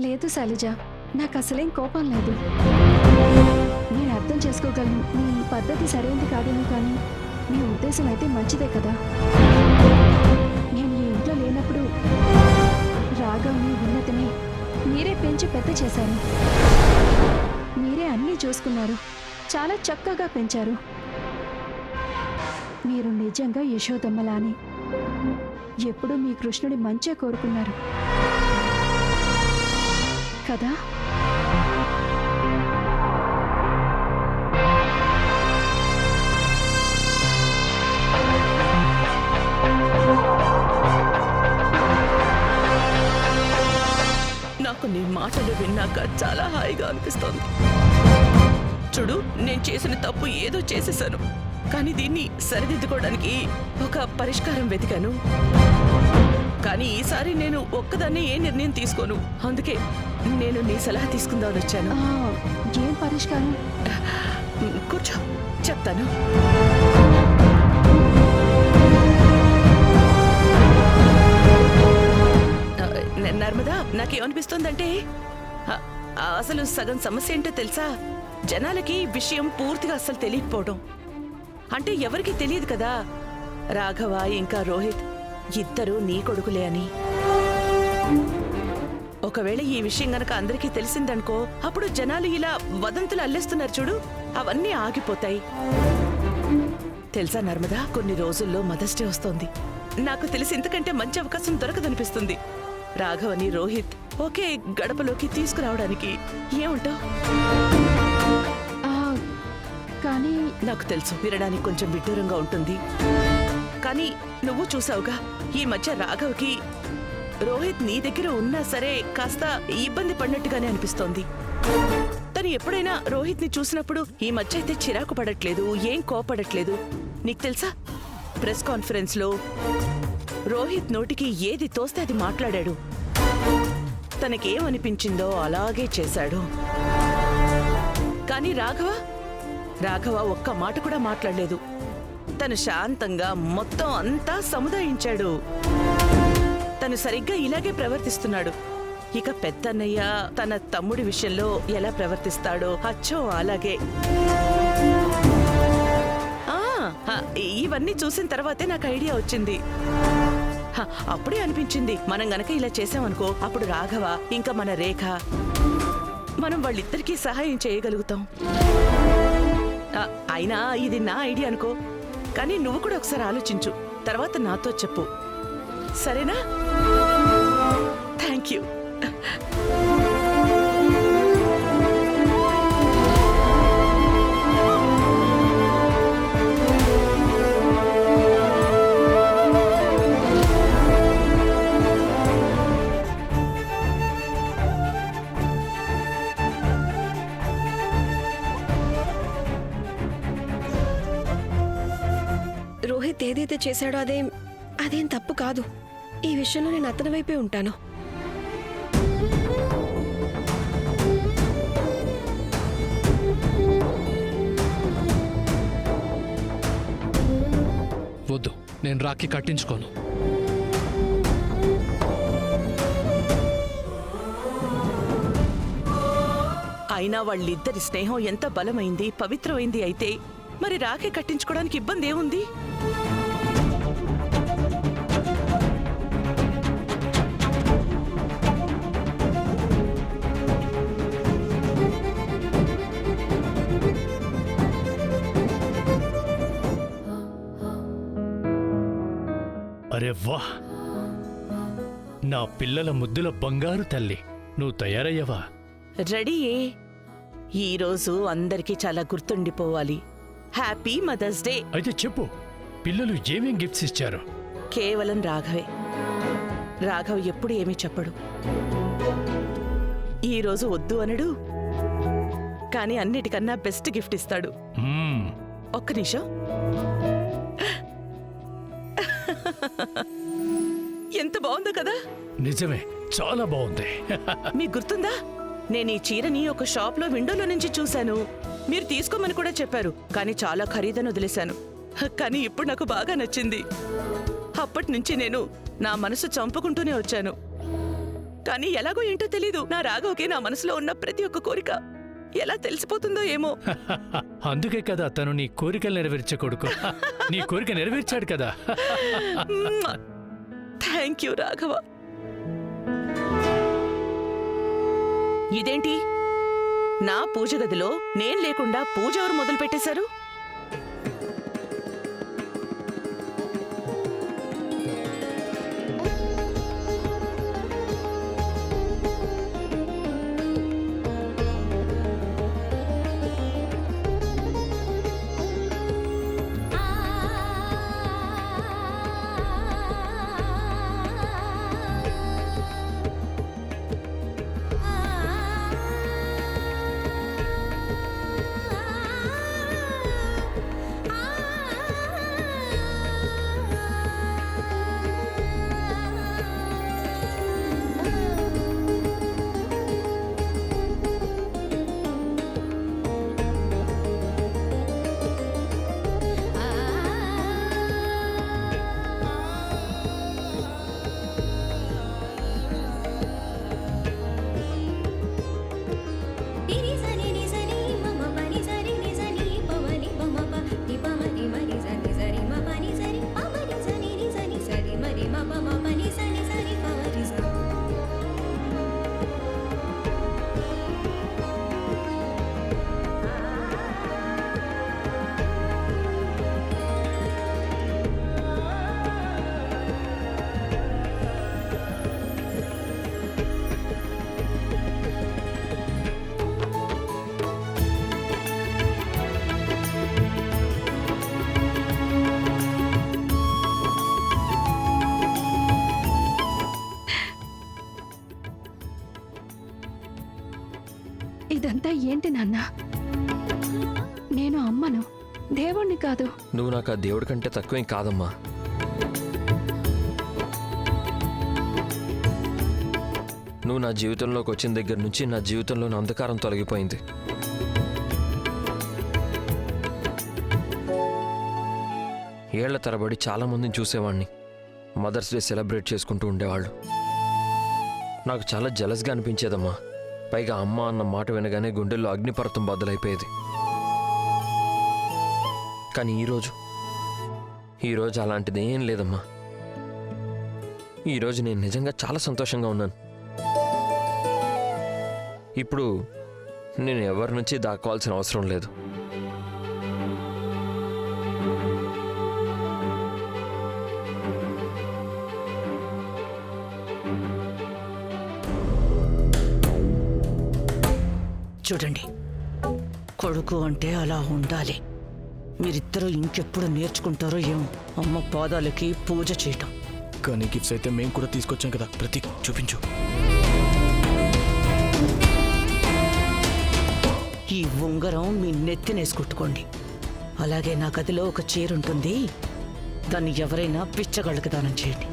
లేదు శైలజ, నాకు అసలేం కోపం లేదు. నేను అర్థం చేసుకోగలను మీ పద్ధతి సరైనది కాదేమో, కానీ మీ ఉద్దేశం అయితే మంచిదే కదా. నేను ఈ ఇంట్లో లేనప్పుడు రాఘవ్ని ఉన్నతిని మీరే పెంచి పెద్ద చేశారు. మీరే అన్నీ చూసుకున్నారు, చాలా చక్కగా పెంచారు. మీరు నిజంగా యశోదమ్మలాని ఎప్పుడూ మీ కృష్ణుడి మంచే కోరుకున్నారు కదా. నాకు నీ మాటలు విన్నాక చాలా హాయిగా అనిపిస్తోంది. చూడు, నేను చేసిన తప్పు ఏదో చేసేసాను, కానీ దీన్ని సరిదిద్దుకోవడానికి ఒక పరిష్కారం వెతికాను. కానీ ఈసారి నేను ఒక్కదాన్ని ఏ నిర్ణయం తీసుకోను. అందుకే నేను నీ సలహా తీసుకుందామని వచ్చాను. ఏం పరిష్కారం? కూర్చో, చెప్తాను. నర్మదా, నాకేమనిపిస్తోందంటే అసలు సగం సమస్య ఏంటో తెలుసా? జనాలకి విషయం పూర్తిగా అస్సలు తెలియకపోవడం. అంటే ఎవరికి తెలియదు కదా, రాఘవ ఇంకా రోహిత్ ఇద్దరు నీ కొడుకులే అని. ఒకవేళ ఈ విషయం గనక అందరికీ తెలిసిందనుకో, అప్పుడు జనాలు ఇలా వదంతులు అల్లేస్తున్నారు చూడు, అవన్నీ ఆగిపోతాయి. తెలుసా నర్మదా, కొన్ని రోజుల్లో మదర్స్ డే వస్తోంది. నాకు తెలిసి ఇంతకంటే మంచి అవకాశం దొరకదనిపిస్తుంది రాఘవని రోహిత్ ఒకే గడపలోకి తీసుకురావడానికి. ఏమంటావ్? కానీ నాకు తెలుసు వినడానికి కొంచెం విడ్డూరంగా ఉంటుంది, కానీ నువ్వు చూసావుగా, ఈ మధ్య రాఘవ్కి రోహిత్ నీ దగ్గర ఉన్నా సరే కాస్త ఇబ్బంది పడినట్టుగానే అనిపిస్తోంది. తను ఎప్పుడైనా రోహిత్ ని చూసినప్పుడు ఈ మధ్య అయితే చిరాకు పడట్లేదు, ఏం కోపడట్లేదు. నీకు తెలుసా, ప్రెస్ కాన్ఫరెన్స్ లో రోహిత్ నోటికి ఏది తోస్తే అది మాట్లాడాడు. తనకేమనిపించిందో అలాగే చేశాడు. కానీ రాఘవ ఒక్క మాట కూడా మాట్లాడలేదు. తను శాంతంగా మొత్తం అంతా సముదాయించాడు. తను సరిగ్గా ఇలాగే ప్రవర్తిస్తున్నాడు. ఇక పెద్దన్నయ్య తన తమ్ముడి విషయంలో ఎలా ప్రవర్తిస్తాడో అచ్చో అలాగే. ఇవన్నీ చూసిన తర్వాతే నాకు ఐడియా వచ్చింది. అప్పుడే అనిపించింది, మనం గనక ఇలా చేసామనుకో, అప్పుడు రాఘవ ఇంకా మన రేఖ, మనం వాళ్ళిద్దరికీ సహాయం చేయగలుగుతాం. అయినా ఇది నా ఐడియా అనుకో, కానీ నువ్వు కూడా ఒకసారి ఆలోచించు, తర్వాత నాతో చెప్పు, సరేనా? Thank you. రోహిత్ ఏదైతే చేశాడో అదేం తప్పు కాదు. ఈ విషయంలో నేను అతని వైపే ఉంటాను. వద్దు, నేను రాఖీ కట్టించుకోను. అయినా వాళ్ళిద్దరి స్నేహం ఎంత బలమైంది, పవిత్రమైంది అయితే మరి రాఖీ కట్టించుకోవడానికి ఇబ్బంది ఏముంది? అరే వాహ్, నా పిల్లల ముద్దుల బంగారు తల్లి, నువ్వు తయారయ్యావా? రెడీయే. ఈరోజు అందరికీ చాలా గుర్తుండిపోవాలి. Happy mother's day. అయితే చెప్పు, పిల్లలు ఏమేం గిఫ్ట్స్ ఇచ్చారు? కేవలం రాఘవే. రాఘవ్ ఎప్పుడు ఏమీ చెప్పడు. ఈరోజు వద్దు అనడు, కానీ అన్నిటికన్నా బెస్ట్ గిఫ్ట్ ఇస్తాడు. ఒక్క నిమిషం. ఎంత బాగుందో కదా? నిజమే, చాలా బాగుంది. మీకు గుర్తుందా, నేను ఈ చీరని ఒక షాప్ లో విండోలో నుంచి చూశాను. మీరు తీసుకోమని కూడా చెప్పారు, కానీ చాలా ఖరీదని వదిలేశాను. కానీ ఇప్పుడు నాకు బాగా నచ్చింది. అప్పటి నుంచి నేను నా మనసు చంపుకుంటూనే వచ్చాను, కానీ ఎలాగో ఏంటో తెలీదు, నా రాఘవ్కి నా మనసులో ఉన్న ప్రతి ఒక్క కోరిక ఎలా తెలిసిపోతుందో ఏమో. అందుకే కదా తను నీ కోరికలు నెరవేర్చే కొడుకు. నీ కోరిక నెరవేర్చాడు కదా. Thank you Raghava. ఇదేంటి, నా పూజ గదిలో నేను లేకుండా పూజ ఎవరు మొదలు పెట్టేశారు? ఇదంతా ఏంటి నాన్న? నేను అమ్మను, దేవుణ్ణి కాదు. నువ్వు నాకు ఆ దేవుడి కంటే తక్కువేం కాదమ్మా. నువ్వు నా జీవితంలోకి వచ్చిన దగ్గర నుంచి నా జీవితంలోని అంధకారం తొలగిపోయింది. ఏళ్ల తరబడి చాలామందిని చూసేవాడిని. మదర్స్ డే సెలబ్రేట్ చేసుకుంటూ ఉండేవాళ్ళు. నాకు చాలా జలస్గా అనిపించేదమ్మా. పైగా అమ్మ అన్న మాట వినగానే గుండెల్లో అగ్నిపర్వతం బద్దలైపోయేది. కానీ ఈరోజు అలాంటిది ఏం లేదమ్మా. ఈరోజు నేను నిజంగా చాలా సంతోషంగా ఉన్నాను. ఇప్పుడు నేను ఎవరి నుంచి దాక్కోవాల్సిన అవసరం లేదు. చూడండి, కొడుకు అంటే అలా ఉండాలి. మీరిద్దరూ ఇంకెప్పుడు నేర్చుకుంటారో ఏమో అమ్మ పాదాలకి పూజ చేయటం. కానీ గిఫ్ట్స్ అయితే మేము కూడా తీసుకొచ్చాం కదా. ప్రతీక్, చూపించు. ఈ ఉంగరం మీ నెత్తినేసుకొట్టుకోండి. అలాగే నా గదిలో ఒక చీర ఉంటుంది, దాన్ని ఎవరైనా పిచ్చగళ్ళకి దానం చేయండి.